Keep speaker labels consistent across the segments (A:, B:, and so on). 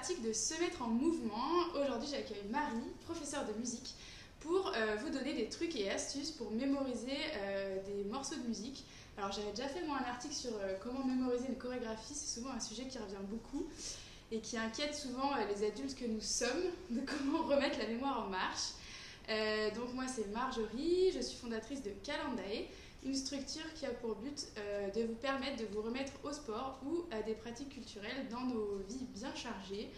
A: l'article de Se mettre en mouvement. Aujourd'hui, j'accueille Marie, professeure de musique, pour vous donner des trucs et astuces pour mémoriser des morceaux de musique. Alors j'avais déjà fait moi un article sur comment mémoriser une chorégraphie, c'est souvent un sujet qui revient beaucoup et qui inquiète souvent les adultes que nous sommes, de comment remettre la mémoire en marche. Donc moi c'est Marjorie, je suis fondatrice de Calendae, une structure qui a pour but de vous permettre de vous remettre au sport ou à des pratiques culturelles dans nos vies bien chargées,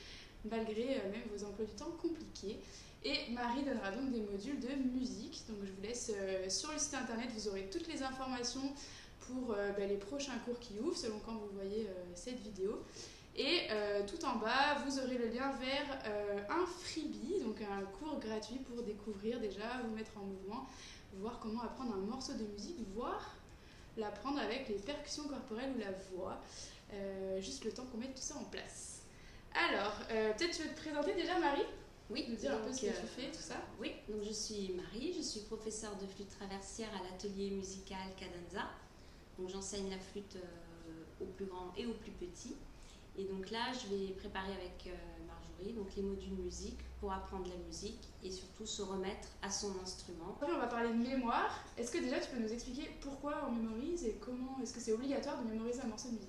A: malgré même vos emplois du temps compliqués. Et Marie donnera donc des modules de musique. Donc je vous laisse sur le site internet, vous aurez toutes les informations pour les prochains cours qui ouvrent, selon quand vous voyez cette vidéo. Et tout en bas, vous aurez le lien vers un freebie, donc un cours gratuit pour découvrir déjà, vous mettre en mouvement, voir comment apprendre un morceau de musique, voire l'apprendre avec les percussions corporelles ou la voix, juste le temps qu'on mette tout ça en place. Alors, peut-être tu veux te présenter déjà Marie ?
B: Oui,
A: nous dire un peu ce que tu fais, tout ça.
B: Oui, donc je suis Marie, je suis professeure de flûte traversière à l'atelier musical Cadenza. Donc j'enseigne la flûte aux plus grands et aux plus petits. Et donc là, je vais préparer avec Marjorie donc les modules musique pour apprendre la musique et surtout se remettre à son instrument.
A: Aujourd'hui, on va parler de mémoire. Est-ce que déjà tu peux nous expliquer pourquoi on mémorise et comment est-ce que c'est obligatoire de mémoriser un morceau de musique ?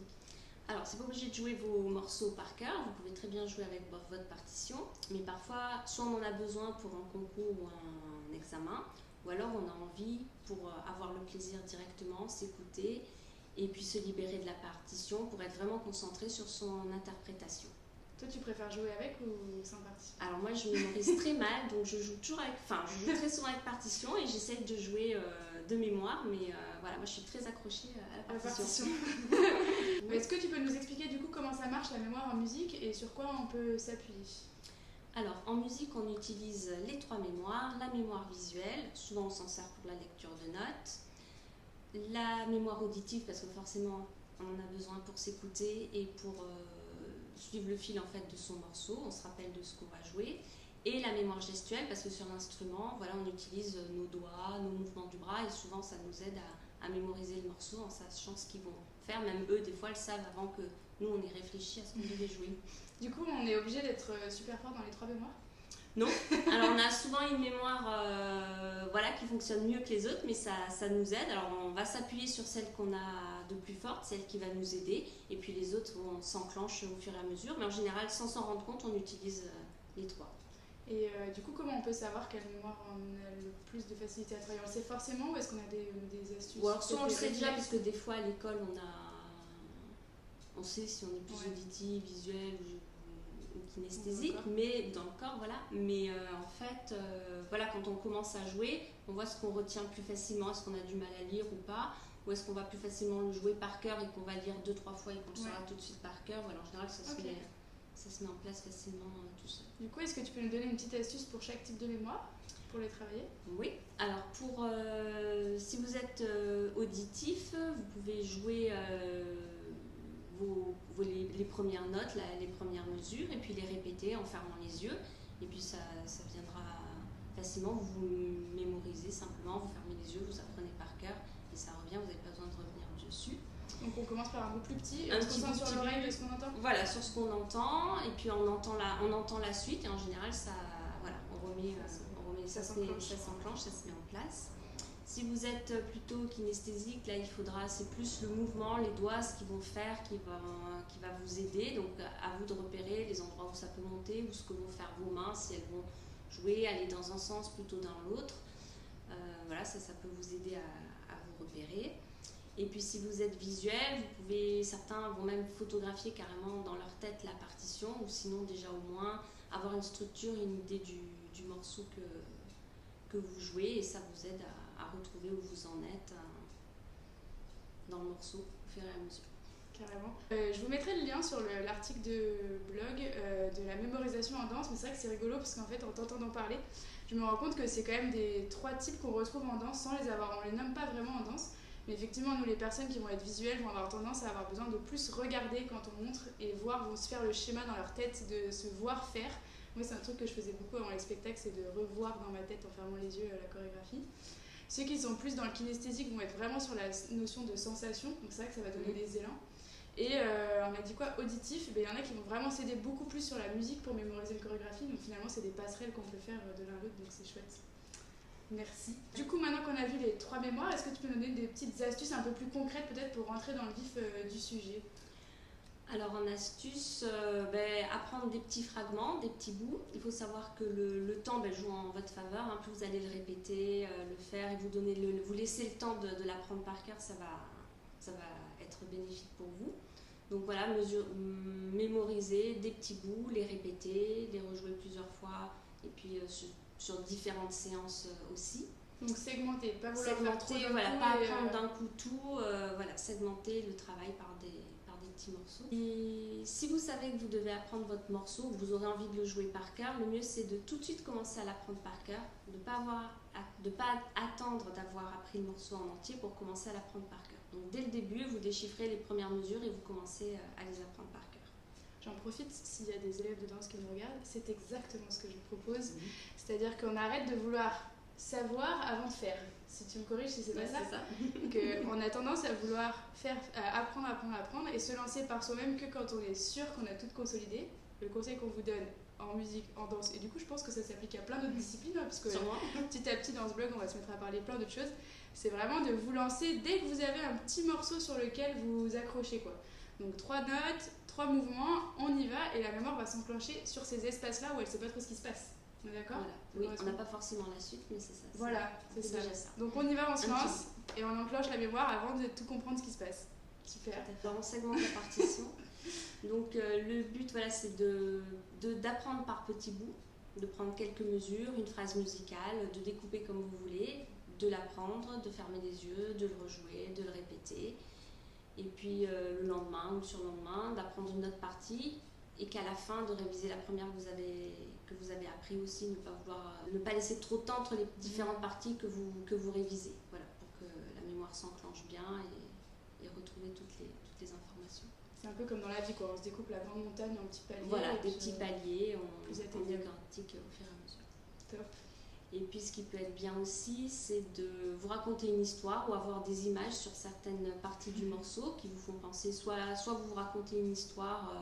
B: Alors, c'est pas obligé de jouer vos morceaux par cœur, vous pouvez très bien jouer avec votre partition, mais parfois, soit on en a besoin pour un concours ou un examen, ou alors on a envie pour avoir le plaisir directement, s'écouter et puis se libérer de la partition pour être vraiment concentré sur son interprétation.
A: Toi, tu préfères jouer avec ou sans partition ?
B: Alors moi, je mémorise très mal, donc je joue très souvent avec partition et j'essaye de jouer de mémoire, mais voilà, moi je suis très accrochée à la partition.
A: Est-ce que tu peux nous expliquer du coup comment ça marche la mémoire en musique et sur quoi on peut s'appuyer ?
B: Alors, en musique, on utilise les trois mémoires. La mémoire visuelle, souvent on s'en sert pour la lecture de notes. La mémoire auditive, parce que forcément, on en a besoin pour s'écouter et pour suivre le fil en fait de son morceau. On se rappelle de ce qu'on va jouer. Et la mémoire gestuelle, parce que sur l'instrument, voilà, on utilise nos doigts, nos mouvements du bras, et souvent ça nous aide à mémoriser le morceau en sachant ce qu'ils vont faire. Même eux, des fois, le savent avant que nous, on ait réfléchi à ce qu'on devait jouer.
A: Du coup, on est obligé d'être super fort dans les trois mémoires ?
B: Non. Alors, on a souvent une mémoire qui fonctionne mieux que les autres, mais ça nous aide. Alors, on va s'appuyer sur celle qu'on a de plus forte, celle qui va nous aider, et puis les autres, on s'enclenche au fur et à mesure. Mais en général, sans s'en rendre compte, on utilise les trois.
A: Et du coup, comment on peut savoir quelle mémoire on a le plus de facilité à travailler ? On le sait forcément ou est-ce qu'on a des astuces ?
B: Ou alors, soit on le sait déjà, parce que des fois à l'école, on sait si on est plus auditif, visuel ou kinesthésique, mais dans le corps, voilà. Mais en fait, quand on commence à jouer, on voit ce qu'on retient plus facilement. Est-ce qu'on a du mal à lire ou pas ? Ou est-ce qu'on va plus facilement le jouer par cœur et qu'on va lire 2-3 fois et qu'on le saura tout de suite par cœur ? Voilà, en général, ça se met en place facilement tout seul.
A: Du coup, est-ce que tu peux nous donner une petite astuce pour chaque type de mémoire, pour les travailler ?
B: Oui, alors si vous êtes auditif, vous pouvez jouer les premières notes, les premières mesures, et puis les répéter en fermant les yeux. Et puis ça viendra facilement, vous mémorisez simplement, vous fermez les yeux, vous apprenez par cœur, et ça revient, vous n'avez pas besoin de revenir dessus.
A: Donc on commence par un bout plus petit,
B: on
A: se concentre sur l'oreille de ce qu'on entend.
B: Voilà, sur ce qu'on entend, et puis on entend la suite, et en général, on remet, ça s'enclenche, ça se met en place. Si vous êtes plutôt kinesthésique, là, c'est plus le mouvement, les doigts, ce qu'ils vont faire, qui va vous aider. Donc, à vous de repérer les endroits où ça peut monter, ou ce que vont faire vos mains, si elles vont jouer, aller dans un sens plutôt dans l'autre. Ça peut vous aider à vous repérer. Et puis si vous êtes visuel, certains vont même photographier carrément dans leur tête la partition, ou sinon déjà au moins avoir une structure, une idée du morceau que vous jouez, et ça vous aide à retrouver où vous en êtes dans le morceau au fur et à mesure.
A: Carrément. Je vous mettrai le lien sur l'article de blog de la mémorisation en danse, mais c'est vrai que c'est rigolo parce qu'en fait, en t'entendant parler, je me rends compte que c'est quand même des trois types qu'on retrouve en danse sans les avoir. On les nomme pas vraiment en danse, mais effectivement, nous, les personnes qui vont être visuelles vont avoir tendance à avoir besoin de plus regarder quand on montre et vont se faire le schéma dans leur tête, de se voir faire. Moi, c'est un truc que je faisais beaucoup avant les spectacles, c'est de revoir dans ma tête en fermant les yeux la chorégraphie. Ceux qui sont plus dans le kinesthésique vont être vraiment sur la notion de sensation, donc c'est vrai que ça va donner des élans. Et on a dit quoi, auditif, il y en a qui vont vraiment s'aider beaucoup plus sur la musique pour mémoriser le chorégraphie, donc finalement c'est des passerelles qu'on peut faire de l'un à l'autre, donc c'est chouette. Merci. Du coup, maintenant qu'on a vu les 3 mémoires, est-ce que tu peux nous donner des petites astuces un peu plus concrètes peut-être pour rentrer dans le vif du sujet?
B: Alors en astuce, apprendre des petits fragments, des petits bouts. Il faut savoir que le temps joue en votre faveur. Hein. Plus vous allez le répéter, le faire et vous laissez le temps de l'apprendre par cœur, ça va être bénéfique pour vous. Donc voilà, mémoriser des petits bouts, les répéter, les rejouer plusieurs fois et puis sur différentes séances aussi.
A: Donc segmenter, pas vouloir faire trop d'un
B: voilà,
A: coup
B: pas apprendre d'un coup tout, segmenter le travail par des petits morceaux. Et si vous savez que vous devez apprendre votre morceau, que vous aurez envie de le jouer par cœur, le mieux c'est de tout de suite commencer à l'apprendre par cœur, de ne pas attendre d'avoir appris le morceau en entier pour commencer à l'apprendre par cœur. Donc dès le début, vous déchiffrez les premières mesures et vous commencez à les apprendre par cœur.
A: J'en profite, s'il y a des élèves de danse qui nous regardent, c'est exactement ce que je propose. C'est-à-dire qu'on arrête de vouloir savoir avant de faire. Si tu me corriges si c'est pas ça.
B: C'est ça.
A: On a tendance à vouloir apprendre et se lancer par soi-même que quand on est sûr qu'on a tout consolidé. Le conseil qu'on vous donne en musique, en danse, et du coup je pense que ça s'applique à plein d'autres disciplines, parce que petit à petit dans ce blog on va se mettre à parler plein d'autres choses. C'est vraiment de vous lancer dès que vous avez un petit morceau sur lequel vous accrochez, quoi. Donc 3 notes, 3 mouvements, on y va et la mémoire va s'enclencher sur ces espaces-là où elle ne sait pas trop ce qui se passe. On est d'accord?
B: Voilà. Oui, on n'a pas forcément la suite, mais c'est ça.
A: Voilà, c'est ça. Donc on y va, on se lance et on enclenche la mémoire avant de tout comprendre ce qui se passe. Super.
B: Alors on segmente la partition. Donc le but, c'est d'apprendre par petits bouts, de prendre quelques mesures, une phrase musicale, de découper comme vous voulez, de l'apprendre, de fermer les yeux, de le rejouer, de le répéter. Et puis le lendemain ou le surlendemain, d'apprendre une autre partie et qu'à la fin de réviser la première que vous avez appris aussi, ne pas laisser trop de temps entre les différentes parties que vous révisez. Voilà, pour que la mémoire s'enclenche bien et retrouver toutes les informations.
A: C'est un peu comme dans la vie, quoi. On se découpe la grande montagne en petits paliers.
B: Voilà, des petits paliers, on
A: décortique
B: au fur et à mesure.
A: Top.
B: Et puis ce qui peut être bien aussi, c'est de vous raconter une histoire ou avoir des images sur certaines parties du morceau qui vous font penser, soit vous racontez une histoire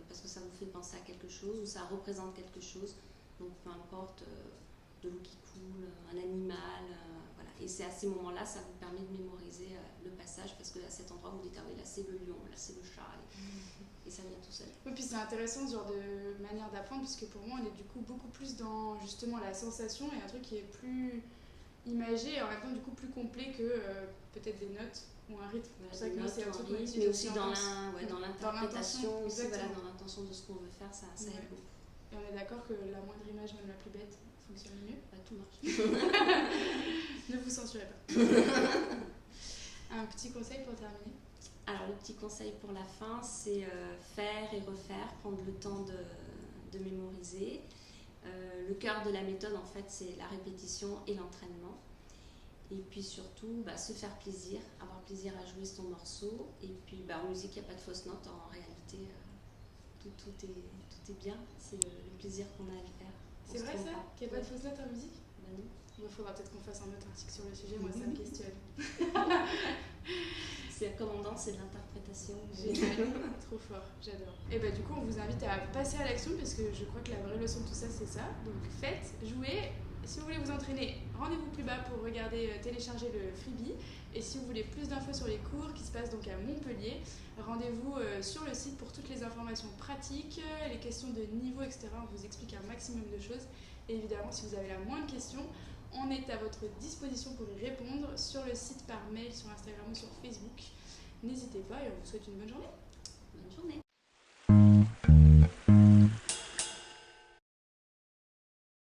B: parce que ça vous fait penser à quelque chose ou ça représente quelque chose, donc peu importe, de l'eau qui coule, un animal, voilà. Et c'est à ces moments-là, ça vous permet de mémoriser le passage, parce que à cet endroit vous dites, ah oui, là c'est le lion, là c'est le chat, et ça vient tout seul.
A: Oui, puis c'est intéressant ce genre de manière d'apprendre, parce que pour moi on est du coup beaucoup plus dans justement la sensation et un truc qui est plus imagé et en même temps du coup plus complet que peut-être des notes ou un rythme.
B: Voilà,
A: c'est vrai que c'est un truc
B: mais aussi dans l'interprétation, aussi, dans l'intention de ce qu'on veut faire, ça aide beaucoup.
A: Et on est d'accord que la moindre image, même la plus bête, fonctionne mieux.
B: Tout marche.
A: Ne vous censurez pas. Un petit conseil pour terminer?
B: Alors le petit conseil pour la fin, c'est faire et refaire, prendre le temps de mémoriser. Le cœur de la méthode, en fait, c'est la répétition et l'entraînement. Et puis surtout, se faire plaisir, avoir plaisir à jouer son morceau. Et puis en musique, il n'y a pas de fausse note. En réalité, tout est bien. C'est le plaisir qu'on a à le faire.
A: C'est vrai ça? Qu'il n'y a pas de fausse note en musique?
B: Non.
A: Il faudra peut-être qu'on fasse un autre article sur le sujet, moi ça me questionne.
B: C'est comme en danse, c'est de l'interprétation.
A: Génial, trop fort, j'adore. Et du coup, on vous invite à passer à l'action parce que je crois que la vraie leçon de tout ça, c'est ça. Donc faites, jouez. Si vous voulez vous entraîner, rendez-vous plus bas pour regarder, télécharger le freebie. Et si vous voulez plus d'infos sur les cours qui se passent donc à Montpellier, rendez-vous sur le site pour toutes les informations pratiques, les questions de niveau, etc. On vous explique un maximum de choses. Et évidemment, si vous avez la moindre question, on est à votre disposition pour y répondre sur le site, par mail, sur Instagram ou sur Facebook. N'hésitez pas et on vous souhaite une bonne journée.
B: Bonne journée.